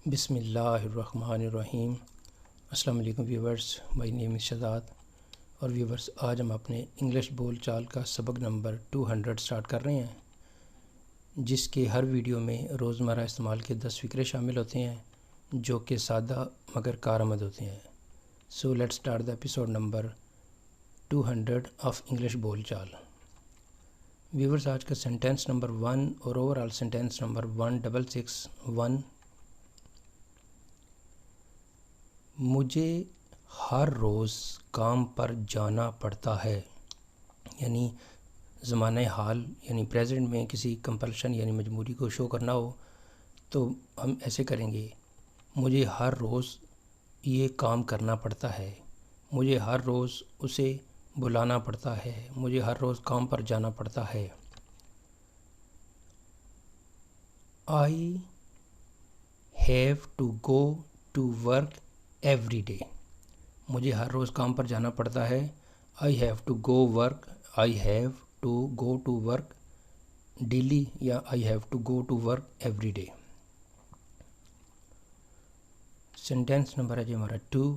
بسم اللہ الرحمن الرحیم۔ السلام علیکم ویورز، مائی نیم از شہزاد اور ویورز، آج ہم اپنے انگلش بول چال کا سبق نمبر 200 سٹارٹ کر رہے ہیں، جس کے ہر ویڈیو میں روزمرہ استعمال کے 10 فقرے شامل ہوتے ہیں جو کہ سادہ مگر کارآمد ہوتے ہیں۔ So let start the episode number 200 of English بول چال۔ ویورز، آج کا سینٹینس نمبر 1 اور اوور آل سینٹینس نمبر 1661، مجھے ہر روز کام پر جانا پڑتا ہے، یعنی زمانہ حال یعنی پریزنٹ میں کسی کمپلشن یعنی مجبوری کو شو کرنا ہو تو ہم ایسے کریں گے، مجھے ہر روز یہ کام کرنا پڑتا ہے، مجھے ہر روز اسے بلانا پڑتا ہے، مجھے ہر روز کام پر جانا پڑتا ہے۔ I have to go to work every day۔ مجھے ہر روز کام پر جانا پڑتا ہے۔ I have to go to work daily یا I have to go to work every day۔ Sentence number ہے جی ہمارا 2،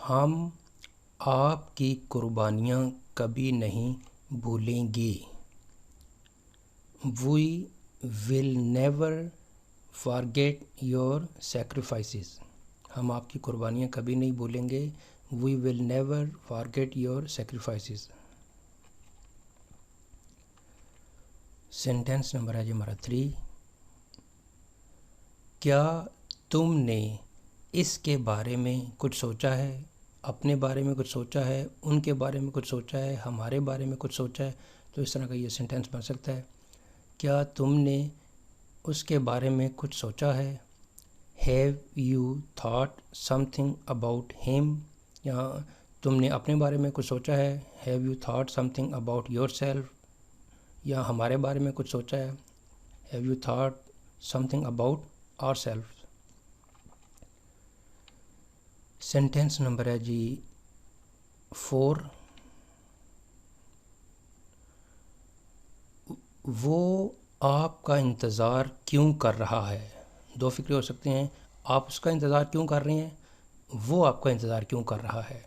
ہم آپ کی قربانیاں کبھی نہیں بھولیں گے۔ We will never forget your sacrifices۔ ہم آپ کی قربانیاں کبھی نہیں بھولیں گے۔ We will never forget your sacrifices۔ Sentence number ہے جی ہمارا 3، کیا تم نے اس کے بارے میں کچھ سوچا ہے؟ اپنے بارے میں کچھ سوچا ہے، ان کے بارے میں کچھ سوچا ہے، ہمارے بارے میں کچھ سوچا ہے؟ تو اس طرح کا یہ سینٹینس بن سکتا ہے، کیا تم نے اس کے بارے میں کچھ سوچا ہے؟ Have you thought something about him؟ یا تم نے اپنے بارے میں کچھ سوچا ہے، Have you thought something about yourself؟ یا ہمارے بارے میں کچھ سوچا ہے، Have you thought something about ourselves؟ Sentence number ہے جی 4، وہ آپ کا انتظار کیوں کر رہا ہے؟ دو فکرے ہو سکتے ہیں، آپ اس کا انتظار کیوں کر رہے ہیں، وہ آپ کا انتظار کیوں کر رہا ہے۔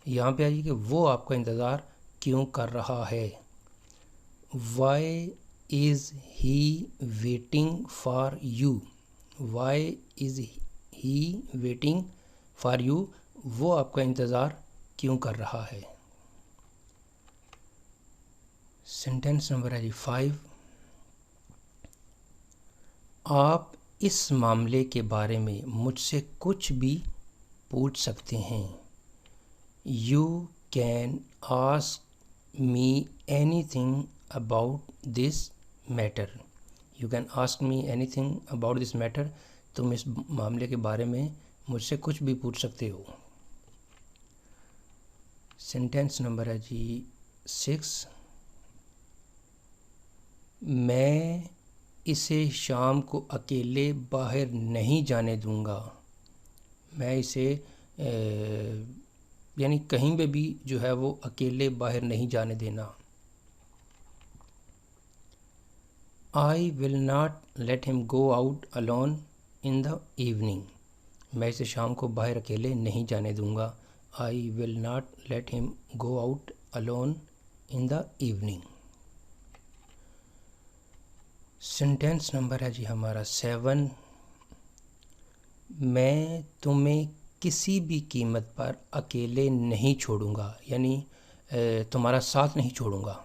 یہاں پہ آئیے کہ وہ آپ کا انتظار کیوں کر رہا ہے۔ Why is he waiting for you؟ Why is he waiting for you؟ وہ آپ کا انتظار کیوں کر رہا ہے۔ سینٹینس نمبر ہے جی 5، آپ اس معاملے کے بارے میں مجھ سے کچھ بھی پوچھ سکتے ہیں۔ You can ask me anything about this matter۔ You can ask me anything about this matter۔ تم اس معاملے کے بارے میں مجھ سے کچھ بھی پوچھ سکتے ہو۔ سینٹینس نمبر ہے جی 6، میں اسے شام کو اکیلے باہر نہیں جانے دوں گا۔ میں اسے یعنی کہیں پہ بھی جو ہے وہ اکیلے باہر نہیں جانے دینا۔ I will not let him go out alone in the evening۔ میں اسے شام کو باہر اکیلے نہیں جانے دوں گا۔ I will not let him go out alone in the evening۔ Sentence number ہے جی ہمارا 7، میں تمہیں کسی بھی قیمت پر اکیلے نہیں چھوڑوں گا، یعنی تمہارا ساتھ نہیں چھوڑوں گا۔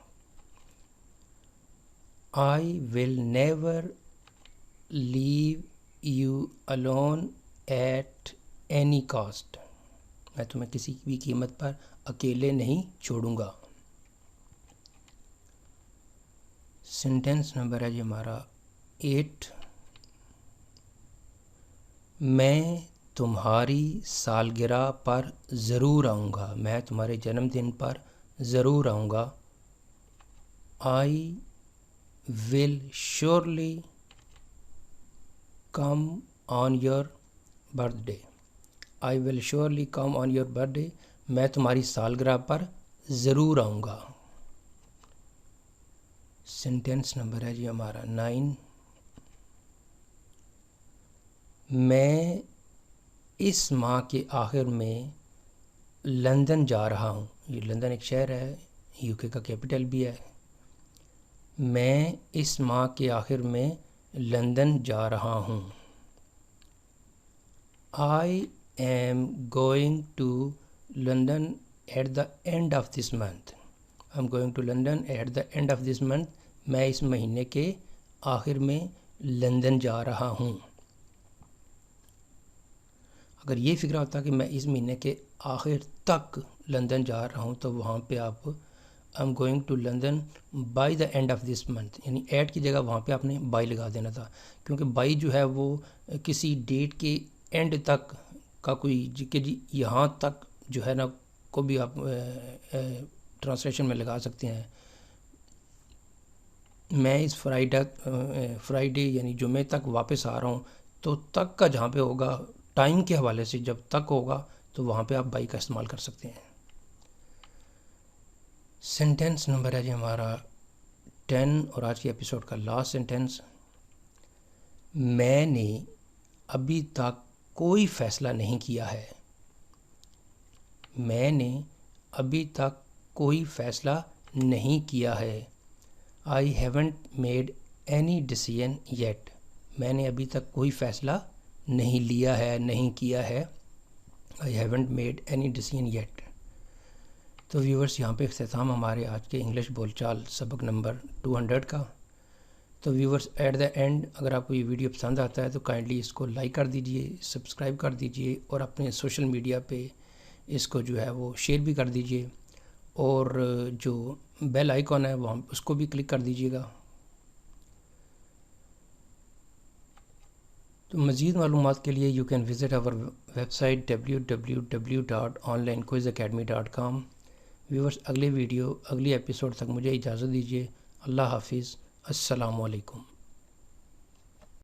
I will never leave you alone at any cost۔ میں تمہیں کسی بھی قیمت پر اکیلے نہیں چھوڑوں گا۔ سینٹینس نمبر ہے جی ہمارا 8، میں تمہاری سالگرہ پر ضرور آؤں گا۔ میں تمہارے جنم دن پر ضرور آؤں گا۔ I will surely come on your birthday۔ I will surely come on your birthday۔ میں تمہاری سالگرہ پر ضرور آؤں گا۔ سینٹینس نمبر ہے جی ہمارا 9. میں اس ماہ کے آخر میں لندن جا رہا ہوں. یہ لندن ایک شہر ہے، UK کا کیپٹل بھی ہے. میں اس ماہ کے آخر میں لندن جا رہا ہوں. I am going to London at the end of this month. I'm going to London at the end of this month. میں اس مہینے کے آخر میں لندن جا رہا ہوں. اگر یہ فکر ہوتا کہ میں اس مہینے کے آخر تک لندن جا رہا ہوں تو وہاں پہ آپ I'm going to London by the end of this month، یعنی ایٹ کی جگہ وہاں پہ آپ نے بائی لگا دینا تھا، کیونکہ بائی جو ہے وہ کسی ڈیٹ کے اینڈ تک کا کوئی کہ جی یہاں تک جو ہے نا کو بھی آپ ٹرانسلیشن میں لگا سکتے ہیں. میں اس فرائیڈے یعنی جمعے تک واپس آ رہا ہوں، تو تک کا جہاں پہ ہوگا ٹائم کے حوالے سے جب تک ہوگا تو وہاں پہ آپ بائی کا استعمال کر سکتے ہیں. سینٹینس نمبر ہے جی ہمارا 10 اور آج کی ایپیسوڈ کا لاسٹ سینٹینس. میں نے ابھی تک کوئی فیصلہ نہیں کیا ہے. میں نے ابھی تک کوئی فیصلہ نہیں کیا ہے. I haven't made any decision yet. میں نے ابھی تک کوئی فیصلہ نہیں لیا ہے، نہیں کیا ہے. I haven't made any decision yet. تو ویورز یہاں پہ اختتام ہمارے آج کے انگلش بول چال سبق نمبر 200 کا. تو ویورز ایٹ دا اینڈ اگر آپ کو یہ ویڈیو پسند آتا ہے تو کائنڈلی اس کو لائک کر دیجئے، سبسکرائب کر دیجئے اور اپنے سوشل میڈیا پہ اس کو جو ہے وہ شیئر بھی کر دیجئے، اور جو بیل آئیکن ہے وہ اس کو بھی کلک کر دیجئے گا. تو مزید معلومات کے لیے you can visit our website www.onlinequizacademy.com. Viewers اگلی ایپیسوڈ تک مجھے اجازت دیجیے. اللہ حافظ. السلام علیکم.